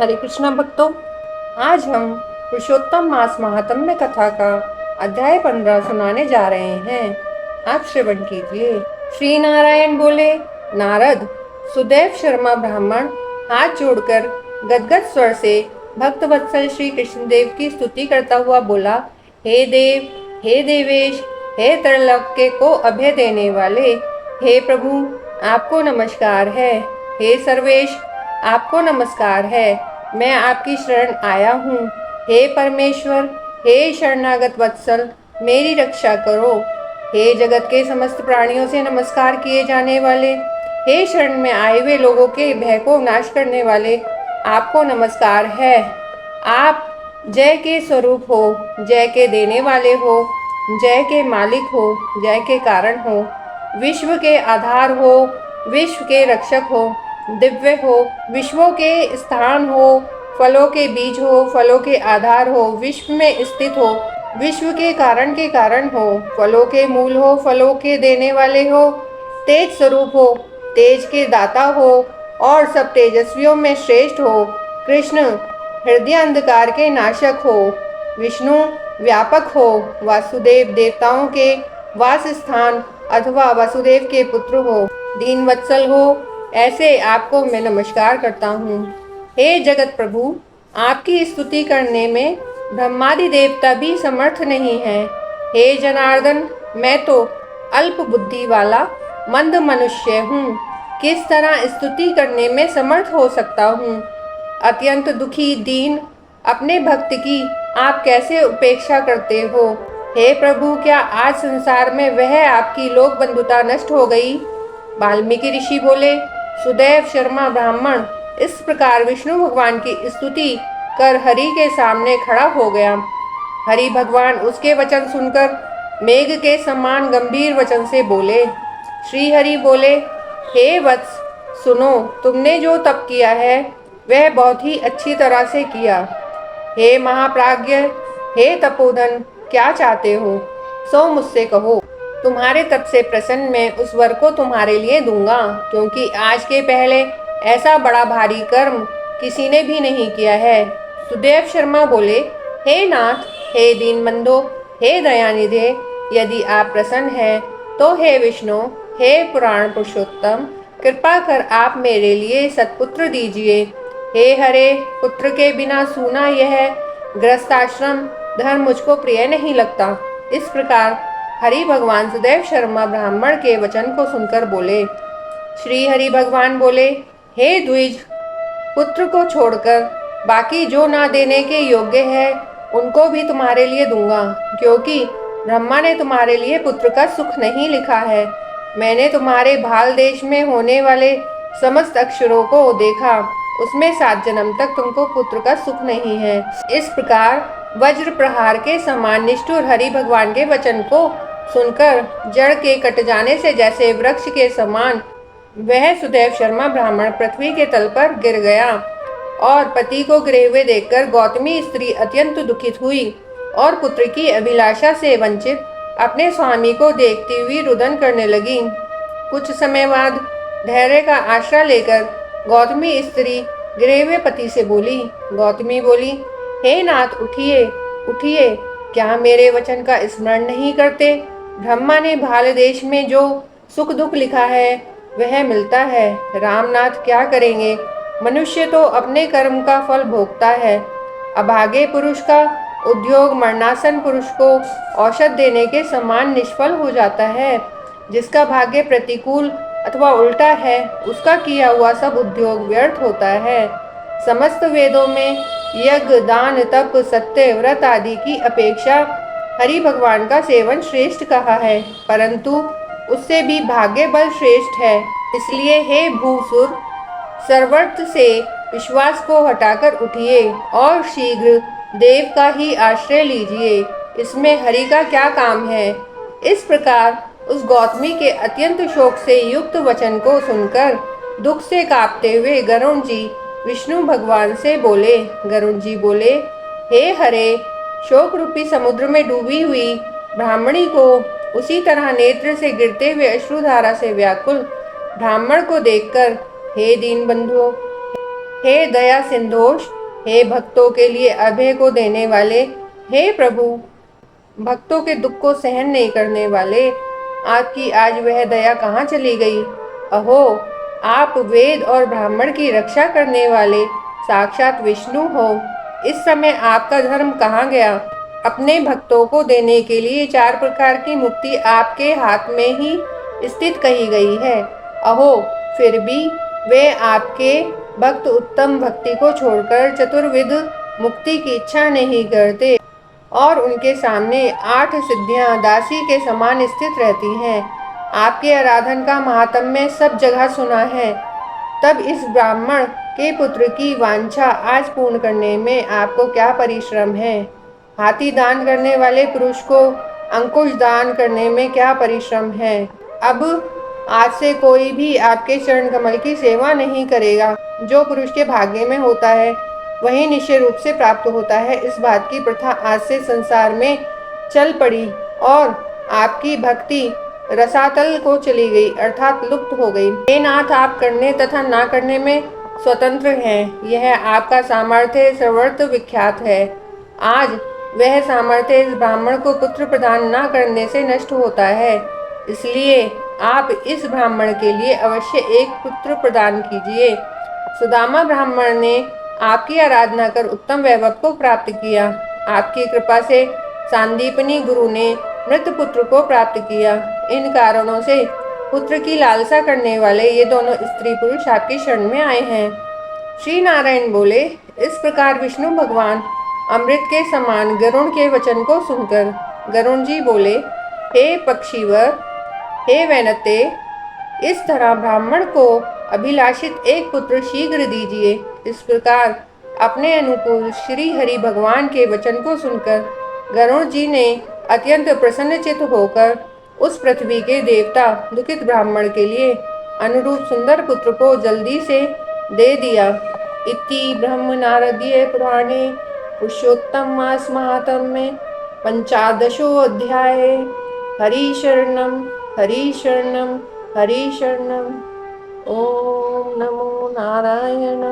हरे कृष्णा भक्तों, आज हम पुरुषोत्तम मास महात्म्य कथा का अध्याय 15 सुनाने जा रहे हैं। आप श्रवण कीजिए। श्री नारायण बोले, नारद, सुदैव शर्मा ब्राह्मण हाथ जोड़कर गदगद स्वर से भक्त वत्सल श्री कृष्णदेव की स्तुति करता हुआ बोला, हे देव, हे देवेश, हे त्रैलोक्य को अभय देने वाले, हे प्रभु, आपको नमस्कार है। हे सर्वेश, आपको नमस्कार है। मैं आपकी शरण आया हूँ। हे परमेश्वर, हे शरणागत वत्सल, मेरी रक्षा करो। हे जगत के समस्त प्राणियों से नमस्कार किए जाने वाले, हे शरण में आए हुए लोगों के भय को नाश करने वाले, आपको नमस्कार है। आप जय के स्वरूप हो, जय के देने वाले हो, जय के मालिक हो, जय के कारण हो, विश्व के आधार हो, विश्व के रक्षक हो, दिव्य हो, विश्वों के स्थान हो, फलों के बीज हो, फलों के आधार हो, विश्व में स्थित हो, विश्व के कारण हो, फलों के मूल हो, फलों के देने वाले हो, तेज स्वरूप हो, तेज के दाता हो और सब तेजस्वियों में श्रेष्ठ हो, कृष्ण हृदय अंधकार के नाशक हो, विष्णु व्यापक हो, वासुदेव देवताओं के वास स्थान अथवा वसुदेव के पुत्र हो, दीन वत्सल हो, ऐसे आपको मैं नमस्कार करता हूँ। हे जगत प्रभु, आपकी स्तुति करने में ब्रह्मादि देवता भी समर्थ नहीं है। हे जनार्दन, मैं तो अल्प बुद्धि वाला मंद मनुष्य हूँ, किस तरह स्तुति करने में समर्थ हो सकता हूँ। अत्यंत दुखी दीन अपने भक्त की आप कैसे उपेक्षा करते हो। हे प्रभु, क्या आज संसार में वह आपकी लोक बंधुता नष्ट हो गई। वाल्मीकि ऋषि बोले, सुदैव शर्मा ब्राह्मण इस प्रकार विष्णु भगवान की स्तुति कर हरि के सामने खड़ा हो गया। हरि भगवान उसके वचन सुनकर मेघ के समान गंभीर वचन से बोले। श्री हरि बोले, हे वत्स, सुनो, तुमने जो तप किया है वह बहुत ही अच्छी तरह से किया। हे महाप्राज्ञ, हे तपोधन, क्या चाहते हो सो मुझसे कहो। तुम्हारे तप से प्रसन्न मैं उस वर को तुम्हारे लिए दूंगा, क्योंकि आज के पहले ऐसा बड़ा भारी कर्म किसी ने भी नहीं किया है। सुदेव शर्मा बोले, हे नाथ, हे दीनबंधो, हे दयानिधे, यदि आप प्रसन्न हैं तो हे विष्णु, हे पुराण पुरुषोत्तम, कृपा कर आप मेरे लिए सत्पुत्र दीजिए। हे हरे, पुत्र के बिना सूना यह गृहस्थाश्रम धर्म मुझको प्रिय नहीं लगता। इस प्रकार हरि भगवान सुदैव शर्मा ब्राह्मण के वचन को सुनकर बोले। श्री हरि भगवान बोले, हे द्विज, पुत्र को छोड़कर बाकी जो ना देने के योग्य है उनको भी तुम्हारे लिए दूंगा, क्योंकि ब्रह्मा ने तुम्हारे लिए पुत्र का सुख नहीं लिखा है। मैंने तुम्हारे भाल देश में होने वाले समस्त अक्षरों को देखा, उसमें 7 जन्म तक तुमको पुत्र का सुख नहीं है। इस प्रकार वज्र प्रहार के समान निष्ठुर हरि भगवान के वचन को सुनकर जड़ के कट जाने से जैसे वृक्ष के समान वह सुदैव शर्मा ब्राह्मण पृथ्वी के तल पर गिर गया। और पति को गिरे हुए देखकर गौतमी स्त्री अत्यंत दुखित हुई और पुत्र की अभिलाषा से वंचित अपने स्वामी को देखती हुई रुदन करने लगी। कुछ समय बाद धैर्य का आश्रय लेकर गौतमी स्त्री गिरे हुए पति से बोली। गौतमी बोली, हे नाथ, उठिए उठिए, क्या मेरे वचन का स्मरण नहीं करते। ब्रह्मा ने भाल देश में जो सुख दुख लिखा है वह मिलता है। रामनाथ, क्या करेंगे, मनुष्य तो अपने कर्म का फल भोगता है। अभागे पुरुष का उद्योग मरणासन पुरुष को औषध देने के समान निष्फल हो जाता है। जिसका भाग्य प्रतिकूल अथवा उल्टा है उसका किया हुआ सब उद्योग व्यर्थ होता है। समस्त वेदों में यज्ञ, दान, तप, सत्य, व्रत आदि की अपेक्षा हरि भगवान का सेवन श्रेष्ठ कहा है, परंतु उससे भी भाग्य बल श्रेष्ठ है। इसलिए हे भूसुर, सर्वर्थ से विश्वास को हटाकर उठिए और शीघ्र देव का ही आश्रय लीजिए। इसमें हरि का क्या काम है। इस प्रकार उस गौतमी के अत्यंत शोक से युक्त वचन को सुनकर दुख से कांपते हुए गरुण जी विष्णु भगवान से बोले। गरुण जी बोले, हे हरे, शोक रूपी समुद्र में डूबी हुई ब्राह्मणी को उसी तरह नेत्र से गिरते हुए अश्रुधारा से व्याकुल ब्राह्मण को देखकर, हे दीन बंधु, हे दया सिंधोष, हे भक्तों के लिए अभय को देने वाले, हे प्रभु, भक्तों के दुख को सहन नहीं करने वाले, आपकी आज वह दया कहाँ चली गई? अहो, आप वेद और ब्राह्मण की रक्षा करने वाले साक्षात विष्णु हो। इस समय आपका धर्म कहाँ गया? अपने भक्तों को देने के लिए 4 प्रकार की मुक्ति आपके हाथ में ही स्थित कही गई है। अहो, फिर भी वे आपके भक्त उत्तम भक्ति को छोड़कर चतुर्विध मुक्ति की इच्छा नहीं करते और उनके सामने 8 सिद्धियां दासी के समान स्थित रहती हैं। आपके आराधन का महात्म्य सब जगह सुना है। तब इस ब्राह्मण के पुत्र की वांछा आज पूर्ण करने में आपको क्या परिश्रम है? हाथी दान करने वाले पुरुष को अंकुश दान करने में क्या परिश्रम है? अब आज से कोई भी आपके चरण कमल की सेवा नहीं करेगा। जो पुरुष के भाग्य में होता है वही निश्चय रूप से प्राप्त होता है। इस बात की प्रथा आज से संसार में चल पड़ी और आपकी भक्ति रसातल को चली गई, अर्थात लुप्त हो गई। हे नाथ, आप करने तथा ना करने में स्वतंत्र हैं। यह आपका सामर्थ्य सर्वत्र विख्यात है। आज वह सामर्थ्य इस ब्राह्मण को पुत्र प्रदान न करने से नष्ट होता है। इसलिए आप इस ब्राह्मण के लिए अवश्य एक पुत्र प्रदान कीजिए। सुदामा ब्राह्मण ने आपकी आराधना कर उत्तम वैभव को प्राप्त किया। आपकी कृपा से सांदीपनी गुरु ने मृत पुत्र को प्राप्त किया। इन कारणों से पुत्र की लालसा करने वाले ये दोनों स्त्री पुरुष आपकी शरण में आए हैं। श्री नारायण बोले, इस प्रकार विष्णु भगवान अमृत के समान गरुण के वचन को सुनकर गरुण जी बोले, हे पक्षीवर, हे वैनते, इस तरह ब्राह्मण को अभिलाषित एक पुत्र शीघ्र दीजिए। इस प्रकार अपने अनुकूल श्री हरि भगवान के वचन को सुनकर गरुण जी ने अत्यंत प्रसन्नचित्त होकर उस पृथ्वी के देवता दुखित ब्राह्मण के लिए अनुरूप सुंदर पुत्र को जल्दी से दे दिया। इति ब्रह्म नारदीय पुराणे पुरुषोत्तम मास महात्म्ये पंचादशो अध्याय। हरि शरणम हरि शरणम हरि शरणम। ओम नमो नारायण।